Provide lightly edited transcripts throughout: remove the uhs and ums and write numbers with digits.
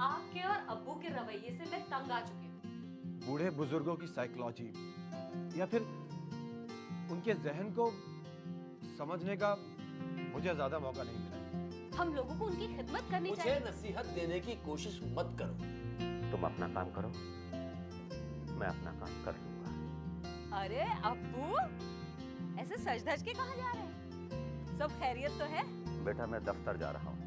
आपके और अब्बू के रवैये से मैं तंग आ चुकी हूँ। बूढ़े बुजुर्गों की साइकोलॉजी या फिर उनके जहन को समझने का मुझे ज्यादा मौका नहीं मिला। हम लोगों को उनकी खिदमत करनी मुझे चाहिए। नसीहत देने की कोशिश मत करो। तुम अपना काम करो, मैं अपना काम कर लूंगा। अरे अब्बू, ऐसे सज धज के कहाँ जा रहे हैं? सब खैरियत तो है? बेटा मैं दफ्तर जा रहा हूँ।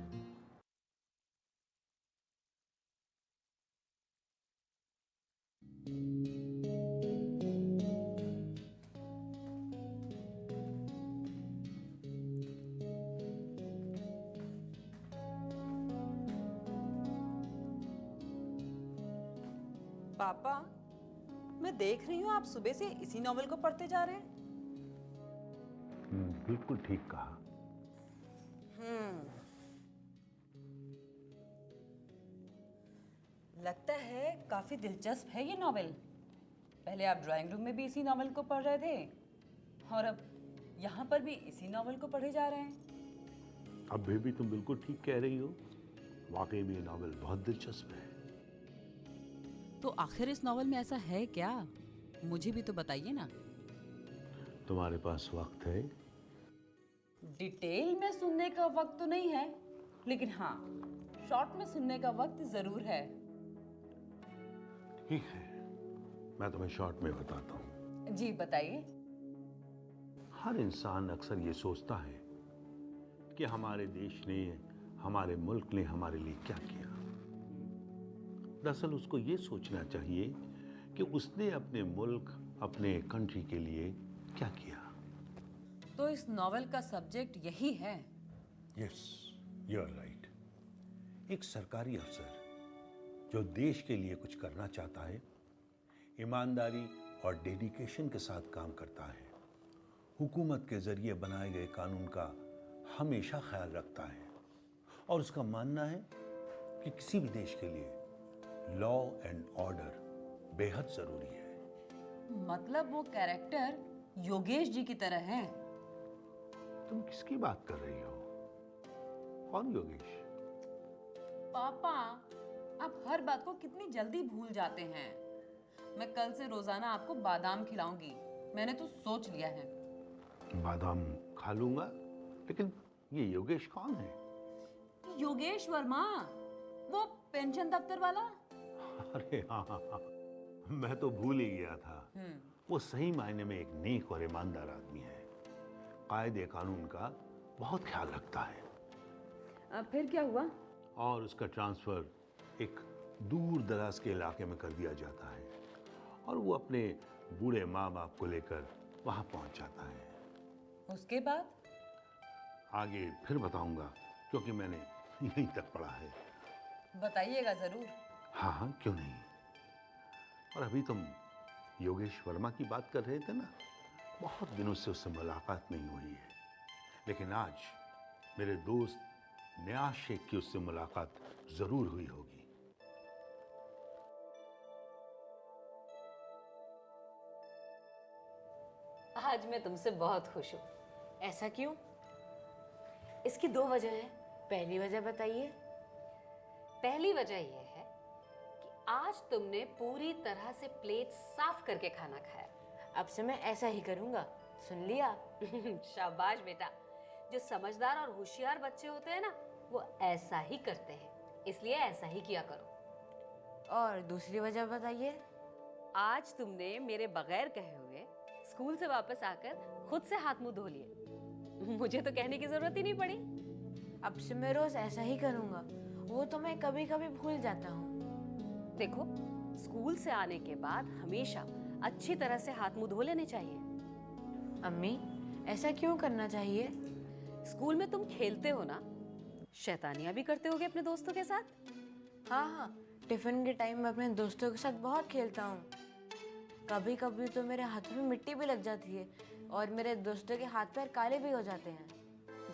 पापा, मैं देख रही हूँ आप सुबह से इसी नॉवेल को पढ़ते जा रहे हैं। बिल्कुल ठीक कहा। लगता है काफी दिलचस्प है ये नॉवेल। पहले आप ड्राइंग रूम में भी इसी नॉवेल को पढ़ रहे थे और अब यहाँ पर भी इसी नॉवेल को पढ़े जा रहे हैं। अब भी तुम बिल्कुल ठीक कह रही हो। वाकई में ये नॉवेल बहुत दिलचस्प है। तो आखिर इस नॉवेल में ऐसा है क्या? मुझे भी तो बताइए ना। तुम्हारे पास वक्त है? डिटेल में सुनने का वक्त तो नहीं है, लेकिन हाँ, शॉर्ट में सुनने का वक्त जरूर है। ठीक है, मैं तुम्हें शॉर्ट में बताता हूँ। जी बताइए। हर इंसान अक्सर ये सोचता है कि हमारे देश ने, हमारे मुल्क ने हमारे लिए क्या किया। दरअसल उसको ये सोचना चाहिए कि उसने अपने मुल्क, अपने कंट्री के लिए क्या किया। तो इस नॉवेल का सब्जेक्ट यही है? Yes, you are right. एक सरकारी अफसर जो देश के लिए कुछ करना चाहता है, ईमानदारी और डेडिकेशन के साथ काम करता है, हुकूमत के जरिए बनाए गए कानून का हमेशा ख्याल रखता है और उसका मानना है कि किसी भी देश के लिए लॉ एंड ऑर्डर बेहद जरूरी है। मतलब वो कैरेक्टर योगेश जी की तरह है। तुम किसकी बात कर रही हो? कौन योगेश? पापा, आप हर बात को कितनी जल्दी भूल जाते हैं। मैं कल से रोजाना आपको बादाम खिलाऊंगी, मैंने तो सोच लिया है। बादाम खा लूंगा, लेकिन ये योगेश कौन है? योगेश वर्मा, वो पेंशन दफ्तर वाला। अरे हाँ, मैं तो भूल ही गया था। वो सही मायने में एक नेक और ईमानदार आदमी है। कायदे कानून का बहुत ख्याल रखता है। अब फिर क्या हुआ? और उसका ट्रांसफर एक दूर दराज के इलाके में कर दिया जाता है और वो अपने बूढ़े माँ बाप को लेकर वहां पहुंच जाता है। उसके बाद? आगे फिर बताऊंगा, क्योंकि मैंने यहीं तक पढ़ा है। बताइएगा जरूर। हाँ हाँ, क्यों नहीं। और अभी तुम योगेश वर्मा की बात कर रहे थे ना, बहुत दिनों से उससे मुलाकात नहीं हुई है, लेकिन आज मेरे दोस्त नियाज शेख की उससे मुलाकात जरूर हुई होगी। आज मैं तुमसे बहुत खुश हूँ। ऐसा क्यों? इसकी दो वजह है। पहली वजह बताइए। पहली वजह यह है कि आज तुमने पूरी तरह से प्लेट साफ करके खाना खाया। अब से मैं ऐसा ही करूंगा, सुन लिया? शाबाश बेटा। जो समझदार और होशियार बच्चे होते हैं ना, वो ऐसा ही करते हैं, इसलिए ऐसा ही किया करो। और दूसरी वजह बताइए। आज तुमने मेरे बगैर कहे हुए स्कूल से वापस आकर खुद से हाथ मुंह धो लिए। मुझे तो कहने की जरूरत ही नहीं पड़ी। अब से मैं रोज ऐसा ही करूंगा। वो तो मैं कभी कभी भूल जाता हूँ। देखो, स्कूल से आने के बाद हमेशा अच्छी तरह से हाथ मुंह धो लेने चाहिए। अम्मी, ऐसा क्यों करना चाहिए? स्कूल में तुम खेलते हो ना, शैतानियां भी करते होगे अपने दोस्तों के साथ। हाँ हाँ, टिफिन के टाइम में अपने दोस्तों के साथ बहुत खेलता हूँ। कभी कभी तो मेरे हाथों में मिट्टी भी लग जाती है और मेरे दोस्तों के हाथ पैर काले भी हो जाते हैं।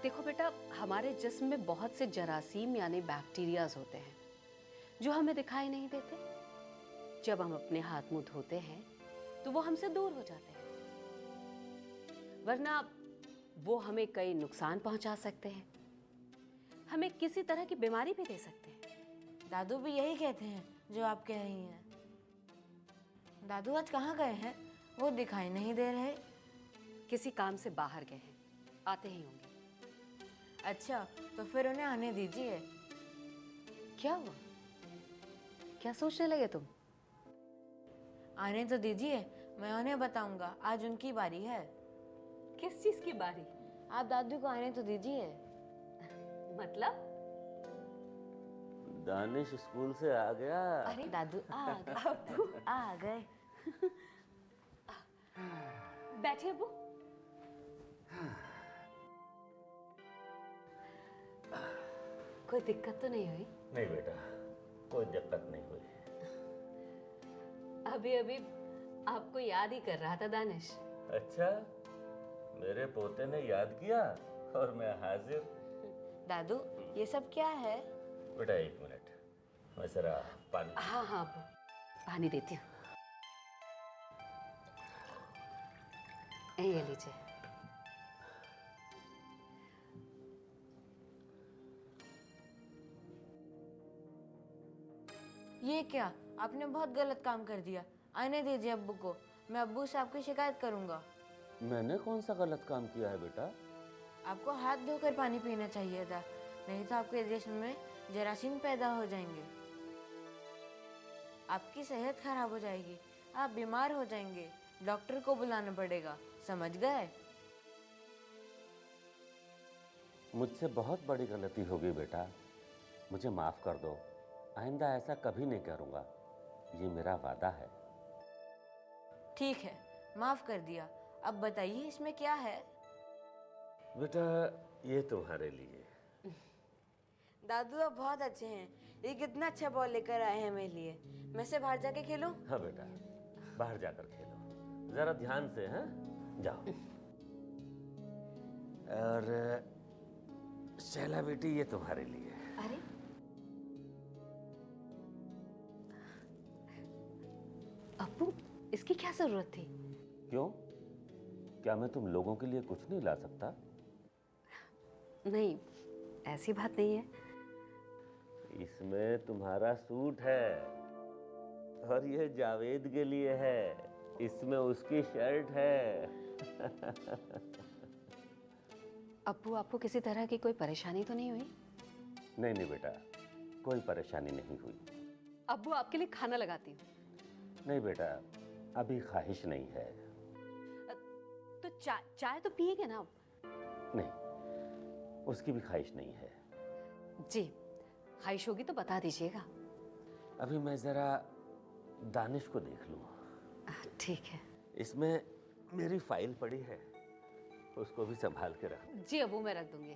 देखो बेटा, हमारे जिस्म में बहुत से जरासीम यानी बैक्टीरियाज होते हैं जो हमें दिखाई नहीं देते। जब हम अपने हाथ मुंह धोते हैं तो वो हमसे दूर हो जाते हैं, वरना वो हमें कई नुकसान पहुंचा सकते हैं, हमें किसी तरह की बीमारी भी दे सकते हैं। दादू भी यही कहते हैं जो आप कह रही हैं। दादू आज कहाँ गए हैं? वो दिखाई नहीं दे रहे। किसी काम से बाहर गए हैं, आते ही होंगे। अच्छा, तो फिर उन्हें आने दीजिए। क्या हुआ? क्या सोचने लगे तुम? आने तो दीजिए, मैं उन्हें बताऊंगा। आज उनकी बारी है। किस चीज की बारी? आप दादू को आने तो दीजिए। मतलब? दानिश स्कूल से आ गया। अरे दादू आ गए। बैठिए अब्बू। कोई दिक्कत तो नहीं हुई? नहीं बेटा, कोई दिक्कत नहीं हुई। अभी अभी आपको याद ही कर रहा था दानिश। अच्छा, मेरे पोते ने याद किया और मैं हाजिर। दादू, ये सब क्या है? बेटा 1 मिनट, मैं जरा पानी। हाँ हाँ अब्बू, पानी देती हूँ। ये लीजिए। ये क्या? आपने बहुत गलत काम कर दिया। आने दीजिए अब्बू को। मैं अब्बू से आपकी शिकायत करूंगा। मैंने कौन सा गलत काम किया है बेटा? आपको हाथ धोकर पानी पीना चाहिए था, नहीं तो आपके जिस्म में जरासीम पैदा हो जाएंगे। आपकी सेहत खराब हो जाएगी, आप बीमार हो जाएंगे। डॉक्टर को बुलाना पड़ेगा, समझ गए? मुझसे बहुत बड़ी गलती हो गई बेटा, मुझे माफ कर दो। आइंदा ऐसा कभी नहीं करूंगा, ये मेरा वादा है। ठीक है, माफ कर दिया। अब बताइए इसमें क्या है? बेटा ये तुम्हारे लिए। दादू आप बहुत अच्छे हैं। ये कितना अच्छा बॉल लेकर आए हैं मेरे लिए। मैं से बाहर जाके खेलूं? हाँ बेटा, बाहर जाकर खेलो, जरा ध्यान से। हैं, जाओ। और शैला बेटी ये तुम्हारे लिए। अरे अब्बू, इसकी क्या जरूरत थी? क्यों? क्या मैं तुम लोगों के लिए कुछ नहीं ला सकता? नहीं, ऐसी बात नहीं है। इसमें तुम्हारा सूट है और ये जावेद के लिए है। इसमें उसकी शर्ट है। अब्बू, आपको किसी तरह की कोई परेशानी तो नहीं हुई? नहीं नहीं बेटा, कोई परेशानी नहीं हुई। अब्बू, आपके लिए खाना लगाती हूँ। नहीं बेटा, अभी ख्वाहिश नहीं है। तो चाय तो पिएंगे ना? नहीं, उसकी भी ख्वाहिश नहीं है। जी, ख्वाहिश होगी तो बता दीजिएगा। अभी मैं जरा दानिश को देख लूं। ठीक है। इसमें मेरी फाइल पड़ी है, उसको भी संभाल के रख। जी अब्बू, मैं रख दूंगी।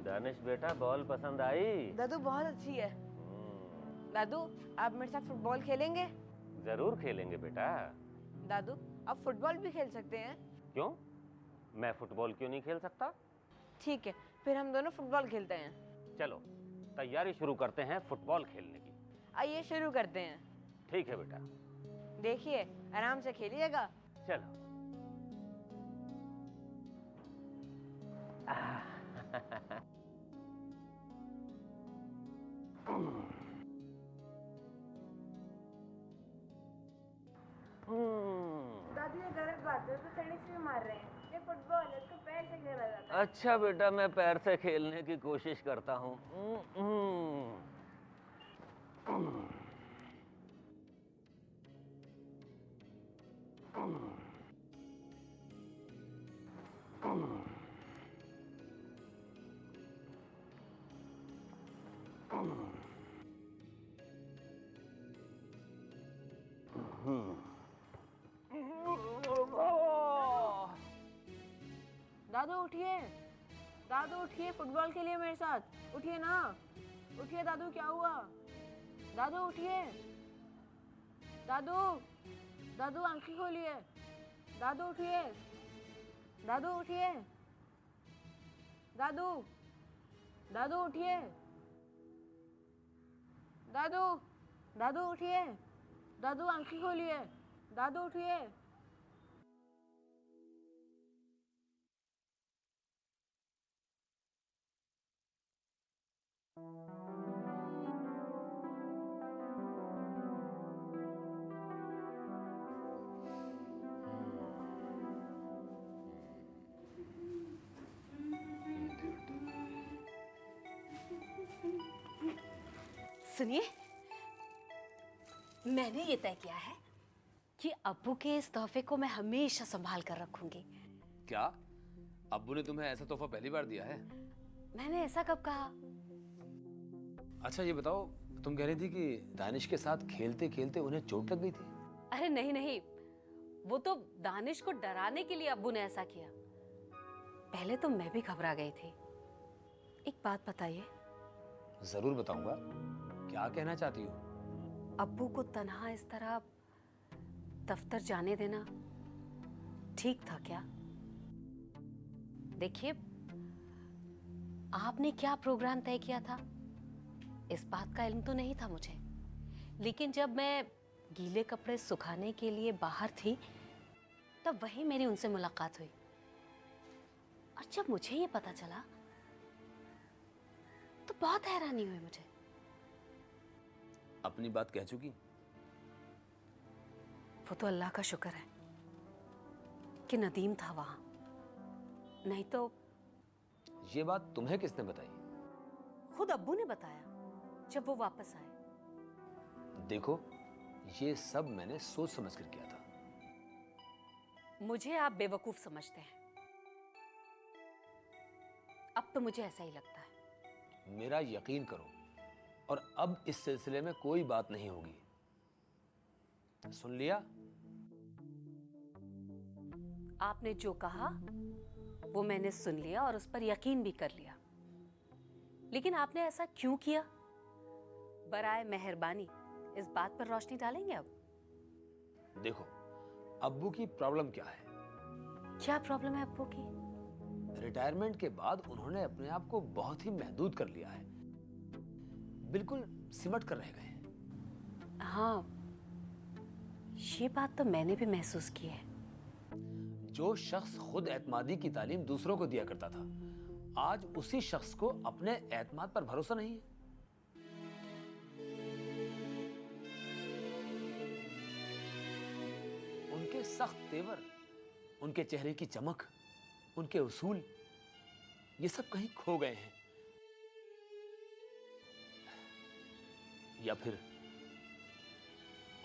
दानिश बेटा, बॉल पसंद आई? दादू बहुत अच्छी है। दादू, आप मेरे साथ फुटबॉल खेलेंगे? जरूर खेलेंगे बेटा। दादू, आप फुटबॉल भी खेल सकते हैं। क्यों? मैं फुटबॉल क्यों नहीं खेल सकता? ठीक है, फिर हम दोनों फुटबॉल खेलते हैं। चलो तैयारी शुरू करते हैं फुटबॉल खेलने की। आइए शुरू करते हैं। ठीक है बेटा। देखिए, आराम से खेलिएगा। चलो। दादू, ये गलत बात है, तो टेनिस भी मार रहे हैं। ये फुटबॉल है, इसको पैर से खेला जाता है। अच्छा बेटा, मैं पैर से खेलने की कोशिश करता हूँ। दादू उठिए, दादू उठिए, फुटबॉल के लिए मेरे साथ उठिए ना, उठिए दादू, क्या हुआ? दादू उठिए, दादू, दादू आंखें खोलिए, दादू उठिए, दादू उठिए, दादू, दादू उठिए, दादू, दादू उठिए, दादू आंखें खोलिए, दादू उठिए। सुनिए, मैंने ये तय किया है कि अब्बू के इस तोहफे को मैं हमेशा संभाल कर रखूंगी। क्या अब्बू ने तुम्हें ऐसा तोहफा पहली बार दिया है? मैंने ऐसा कब कहा? अच्छा ये बताओ, तुम कह रही थी कि दानिश के साथ खेलते खेलते उन्हें चोट लग गई थी। अरे नहीं नहीं, वो तो दानिश को डराने के लिए अब्बू ने ऐसा किया। पहले तो मैं भी घबरा गई थी। एक बात बताइए, जरूर बताऊंगा, क्या कहना चाहती हो? अब्बू को तन्हा इस तरह दफ्तर जाने देना ठीक था क्या? देखिए, आपने क्या प्रोग्राम तय किया था इस बात का इल्म तो नहीं था मुझे, लेकिन जब मैं गीले कपड़े सुखाने के लिए बाहर थी तब वहीं मेरी उनसे मुलाकात हुई। और जब मुझे ये पता चला तो बहुत हैरानी हुई मुझे। अपनी बात कह चुकी? वो तो अल्लाह का शुक्र है कि नदीम था वहां, नहीं तो। ये बात तुम्हें किसने बताई? खुद अब्बू ने बताया जब वो वापस आए। देखो, ये सब मैंने सोच समझ कर किया था। मुझे आप बेवकूफ समझते हैं, अब तो मुझे ऐसा ही लगता है। मेरा यकीन करो, और अब इस सिलसिले में कोई बात नहीं होगी। सुन लिया? आपने जो कहा वो मैंने सुन लिया और उस पर यकीन भी कर लिया, लेकिन आपने ऐसा क्यों किया? बराए मेहरबानी इस बात पर रोशनी डालेंगे अब? देखो, अब्बू की प्रॉब्लम क्या है? क्या प्रॉब्लम है अब्बू की? रिटायरमेंट के बाद उन्होंने अपने आप को बहुत ही महदूद कर लिया है, बिल्कुल सिमट कर रह गए हैं। हाँ, ये बात तो मैंने भी महसूस की है। जो शख्स खुद एतमादी की तालीम दूसरों को दिया करता था, आज उसी शख्स को अपने एतमाद पर भरोसा नहीं है। उनके सख्त तेवर, उनके चेहरे की चमक, उनके उसूल, ये सब कहीं खो गए हैं। या फिर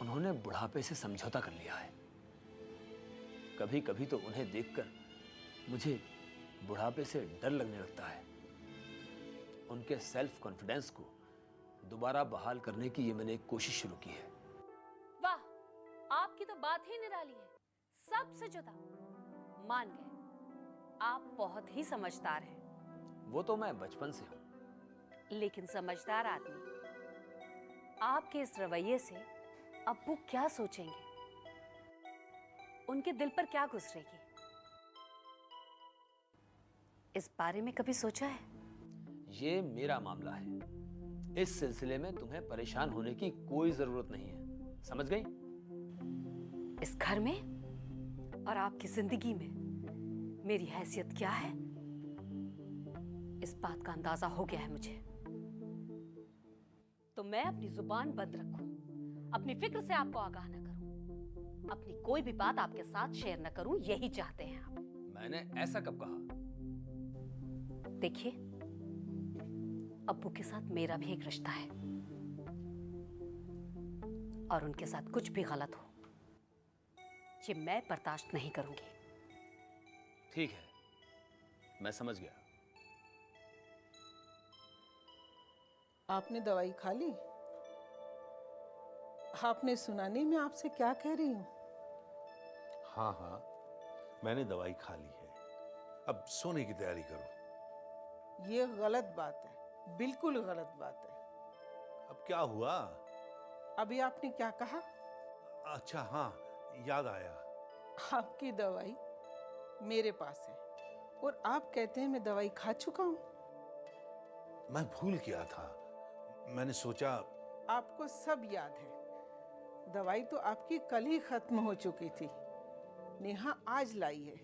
उन्होंने बुढ़ापे से समझौता कर लिया है। कभी कभी तो उन्हें देखकर मुझे बुढ़ापे से डर लगने लगता है। उनके सेल्फ कॉन्फिडेंस को दोबारा बहाल करने की ये मैंने एक कोशिश शुरू की है। वाह, आपकी तो बात ही निराली है, सबसे जुदा। मान गए, आप बहुत ही समझदार हैं। वो तो मैं बचपन से हूं। लेकिन समझदार आदमी आपके इस रवैये से अब्बू क्या सोचेंगे, उनके दिल पर क्या गुजरेगी, इस बारे में कभी सोचा है? ये मेरा मामला है। इस सिलसिले में तुम्हें परेशान होने की कोई जरूरत नहीं है, समझ गई? इस घर में और आपकी जिंदगी में मेरी हैसियत क्या है, इस बात का अंदाजा हो गया है मुझे। तो मैं अपनी जुबान बंद रखूं, अपनी फिक्र से आपको आगाह न करूं, अपनी कोई भी बात आपके साथ शेयर न करूं, यही चाहते हैं आप? मैंने ऐसा कब कहा? देखिए, अब्बू के साथ मेरा भी एक रिश्ता है और उनके साथ कुछ भी गलत हो, ये मैं बर्दाश्त नहीं करूंगी। ठीक है, मैं समझ गया। आपने दवाई खा ली? आपने सुना नहीं मैं आपसे क्या कह रही हूँ? हाँ हाँ, मैंने दवाई खा ली है, अब सोने की तैयारी करो। ये गलत बात है, बिल्कुल गलत बात है। अब क्या हुआ? अभी आपने क्या कहा? अच्छा हाँ, याद आया। आपकी दवाई मेरे पास है और आप कहते हैं मैं दवाई खा चुका हूँ। मैं भूल गया था, मैंने सोचा। आपको सब याद है। दवाई तो आपकी कल ही खत्म हो चुकी थी, नेहा आज लाई है।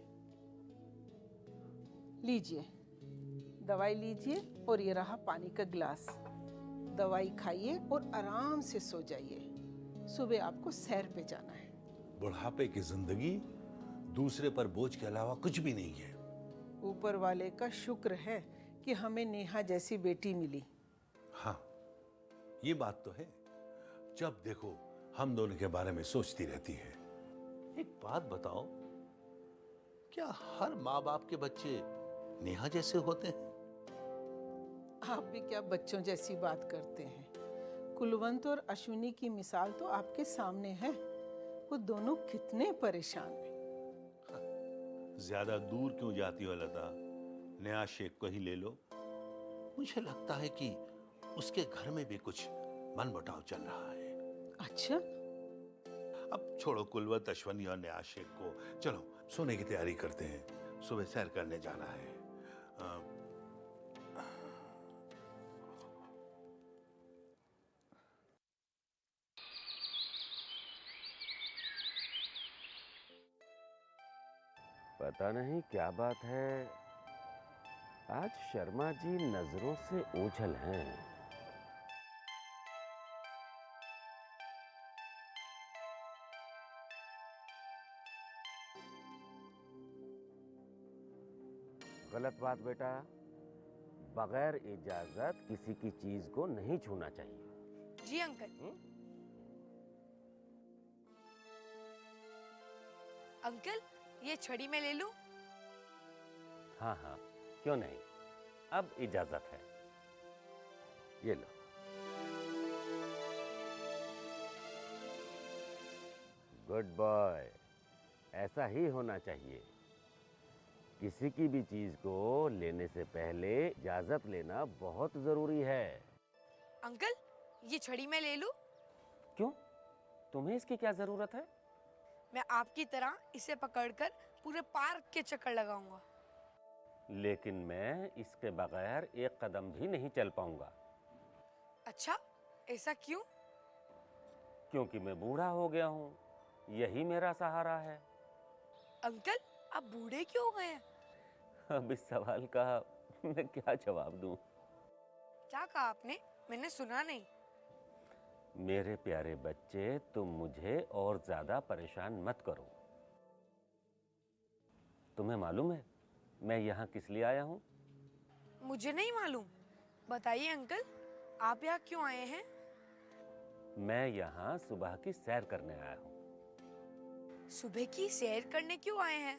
लीजिए, दवाई लीजिए और ये रहा पानी का गिलास। दवाई खाइए और आराम से सो जाइए। सुबह आपको सैर पे जाना है। बुढ़ापे की जिंदगी दूसरे पर बोझ के अलावा कुछ भी नहीं है। ऊपर वाले का शुक्र है कि हमें नेहा जैसी बेटी मिली। हाँ, ये बात तो है। जब देखो हम दोनों के बारे में सोचती रहती है। एक बात बताओ, क्या हर माँ बाप के बच्चे नेहा जैसे होते हैं? आप भी क्या बच्चों जैसी बात करते हैं? कुलवंत और अश्विनी की मिसाल तो आपके सामने है। वो दोनों कितने परेशान हैं। ज्यादा दूर क्यों जाती हो लता? नया शेख को ही ले लो। मुझे लगता है कि उसके घर में भी कुछ मनमुटाव चल रहा है। अच्छा, अब छोड़ो कुलवंत, अश्वनी और नया शेख को। चलो सोने की तैयारी करते हैं, सुबह सैर करने जाना है। पता नहीं क्या बात है, आज शर्मा जी नजरों से ओझल हैं। गलत बात बेटा, बगैर इजाजत किसी की चीज को नहीं छूना चाहिए। जी अंकल। अंकल, ये छड़ी मैं ले लूं? हाँ हाँ, क्यों नहीं, अब इजाजत है। ये लो। गुड बॉय, ऐसा ही होना चाहिए। किसी की भी चीज को लेने से पहले इजाजत लेना बहुत जरूरी है। अंकल, ये छड़ी मैं ले लूं? क्यों, तुम्हें इसकी क्या जरूरत है? मैं आपकी तरह इसे पकड़कर पूरे पार्क के चक्कर लगाऊंगा। लेकिन मैं इसके बगैर एक कदम भी नहीं चल पाऊंगा। अच्छा, ऐसा क्यों? क्योंकि मैं बूढ़ा हो गया हूँ, यही मेरा सहारा है। अंकल, आप बूढ़े क्यों हो गए हैं? अब इस सवाल का मैं क्या जवाब दूं? क्या कहा आपने? मैंने सुना नहीं। मेरे प्यारे बच्चे, तुम मुझे और ज्यादा परेशान मत करो। तुम्हें मालूम है मैं यहाँ किस लिए आया हूँ? मुझे नहीं मालूम। बताइए अंकल, आप यहाँ क्यों आए हैं? मैं यहाँ सुबह की सैर करने आया हूँ। सुबह की सैर करने क्यों आए हैं?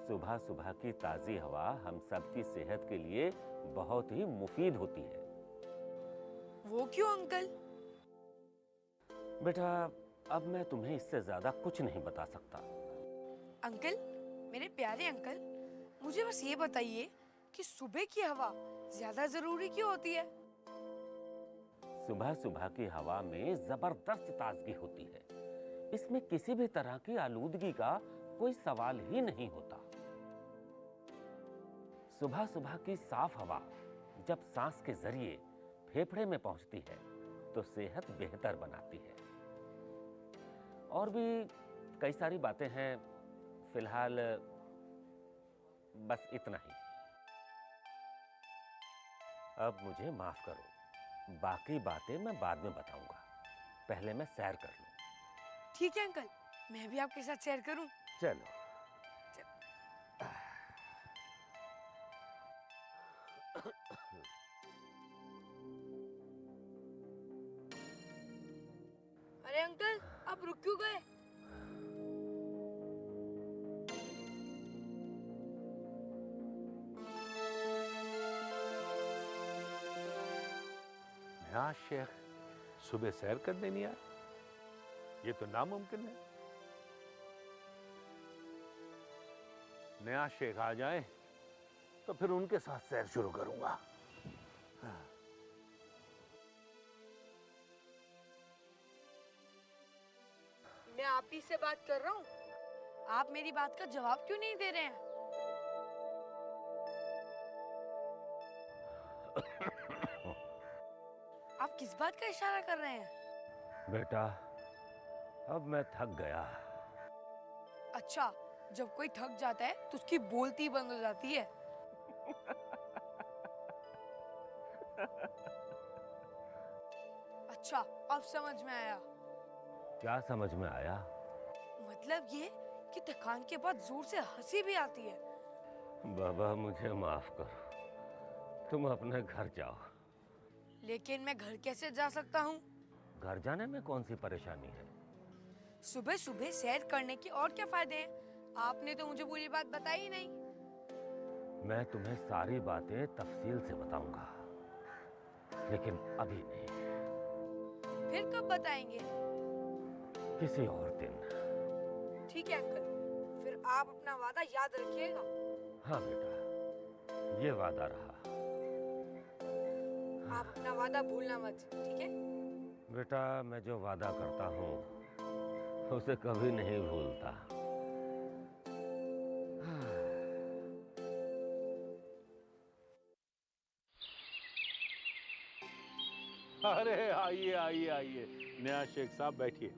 सुबह सुबह की ताजी हवा हम सबकी सेहत के लिए बहुत ही मुफीद होती है। वो क्यों अंकल? बेटा, अब मैं तुम्हें इससे ज्यादा कुछ नहीं बता सकता। अंकल, मेरे प्यारे अंकल, मुझे बस ये बताइए कि सुबह की हवा ज्यादा जरूरी क्यों होती है? सुबह सुबह की हवा में जबरदस्त ताजगी होती है। इसमें किसी भी तरह की आलूदगी का कोई सवाल ही नहीं होता। सुबह सुबह की साफ हवा जब सांस के जरिए फेफड़े में पहुंचती है तो सेहत बेहतर बनाती है। और भी कई सारी बातें हैं, फिलहाल बस इतना ही। अब मुझे माफ करो, बाकी बातें मैं बाद में बताऊंगा। पहले मैं सैर कर लूं। ठीक है अंकल, मैं भी आपके साथ सैर करूं? चलो। अरे अंकल, आप रुक क्यों गए? नया शेख सुबह सैर करने नहीं आया? ये तो नामुमकिन है। नया शेख आ जाए तो फिर उनके साथ सैर शुरू करूंगा। मैं आप ही से बात कर रहा हूँ, आप मेरी बात का जवाब क्यों नहीं दे रहे हैं? आप किस बात का इशारा कर रहे हैं? बेटा, अब मैं थक गया। अच्छा, जब कोई थक जाता है तो उसकी बोलती बंद हो जाती है। अच्छा, अब समझ में आया। क्या समझ में आया? मतलब ये कि थकान के बाद जोर से हंसी भी आती है। बाबा, मुझे माफ करो, तुम अपने घर जाओ। लेकिन मैं घर कैसे जा सकता हूँ? घर जाने में कौन सी परेशानी है? सुबह सुबह सैर करने के और क्या फायदे हैं? आपने तो मुझे पूरी बात बताई ही नहीं। मैं तुम्हें सारी बातें तफसील से बताऊंगा, लेकिन अभी नहीं, फिर कब बताएंगे? किसी और दिन। ठीक है अंकल, फिर आप अपना वादा याद रखिएगा। हाँ बेटा, ये वादा रहा। आप अपना वादा भूलना मत, ठीक है? बेटा, मैं जो वादा करता हूँ उसे कभी नहीं भूलता। अरे आइए आइए आइए, नया शेख साहब बैठिए।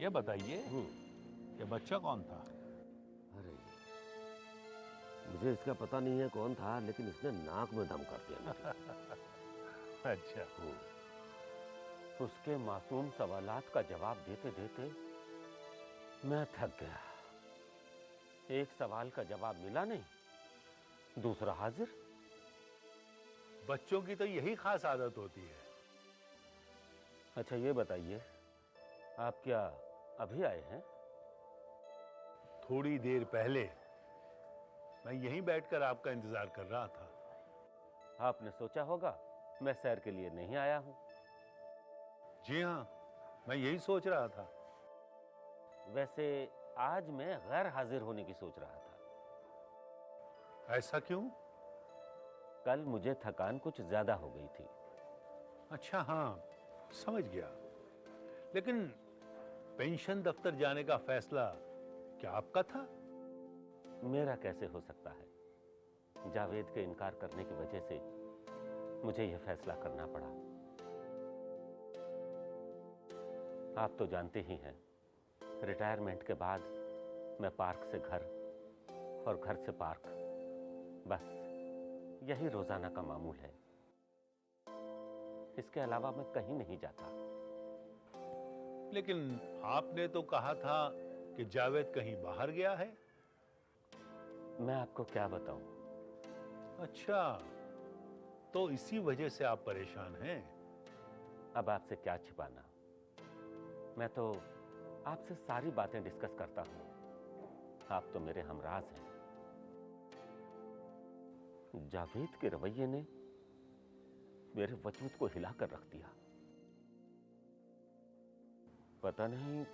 ये बताइए, ये बच्चा कौन था? अरे, मुझे इसका पता नहीं है कौन था, लेकिन इसने नाक में दम कर दिया मुझे। अच्छा। उसके मासूम सवालात का जवाब देते देते मैं थक गया। एक सवाल का जवाब मिला नहीं, दूसरा हाजिर। बच्चों की तो यही खास आदत होती है। अच्छा, ये बताइए, आप क्या अभी आए हैं? थोड़ी देर पहले मैं यहीं बैठकर आपका इंतजार कर रहा था। आपने सोचा होगा मैं सैर के लिए नहीं आया हूं। जी हाँ, मैं यही सोच रहा था। वैसे आज मैं गैर हाजिर होने की सोच रहा था। ऐसा क्यों? कल मुझे थकान कुछ ज्यादा हो गई थी। अच्छा, हाँ, समझ गया। लेकिन पेंशन दफ्तर जाने का फैसला क्या आपका था? मेरा कैसे हो सकता है? जावेद के इनकार करने की वजह से मुझे यह फैसला करना पड़ा। आप तो जानते ही हैं, रिटायरमेंट के बाद मैं पार्क से घर और घर से पार्क, बस यही रोजाना का मामूल है। इसके अलावा मैं कहीं नहीं जाता। लेकिन आपने तो कहा था कि जावेद कहीं बाहर गया है। मैं आपको क्या बताऊं? अच्छा, तो इसी वजह से आप परेशान हैं। अब आपसे क्या छिपाना, मैं तो आपसे सारी बातें डिस्कस करता हूं। आप तो मेरे हमराज हैं। जावेद के रवैये ने मेरे वजूद को हिलाकर रख दिया। पता नहीं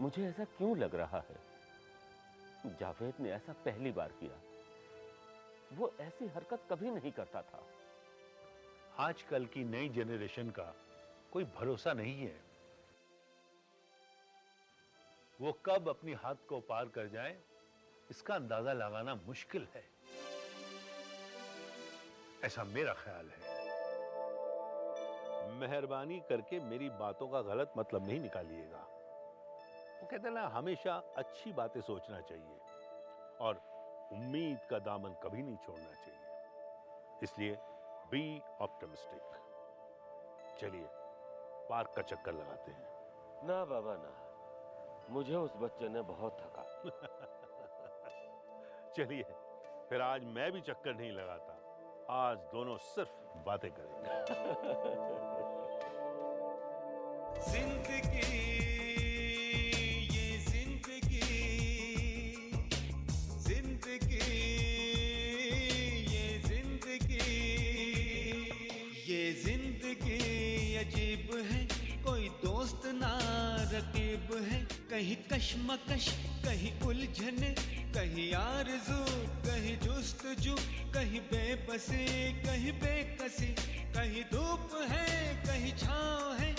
मुझे ऐसा क्यों लग रहा है, जावेद ने ऐसा पहली बार किया। वो ऐसी हरकत कभी नहीं करता था। आजकल की नई जनरेशन का कोई भरोसा नहीं है। वो कब अपनी हद को पार कर जाए, इसका अंदाजा लगाना मुश्किल है। ऐसा मेरा ख्याल है। मेहरबानी करके मेरी बातों का गलत मतलब नहीं निकालिएगा। वो कहते हैं ना, हमेशा अच्छी बातें सोचना चाहिए और उम्मीद का दामन कभी नहीं छोड़ना चाहिए। इसलिए बी ऑप्टिमिस्टिक। चलिए पार्क का चक्कर लगाते हैं। ना बाबा ना, मुझे उस बच्चे ने बहुत थका। चलिए फिर आज मैं भी चक्कर नहीं लगाता। आज दोनों सिर्फ बातें करेंगे। जिंदगी, ये जिंदगी, जिंदगी, ये जिंदगी, ये जिंदगी। जिंदगी अजीब है, कोई दोस्त ना रकीब है, कहीं कश्मकश कहीं उलझन, कहीं आरज़ू कहीं जुस्तजू, कहीं बेबसी कहीं बेकसी, कहीं धूप है कहीं छाँव है,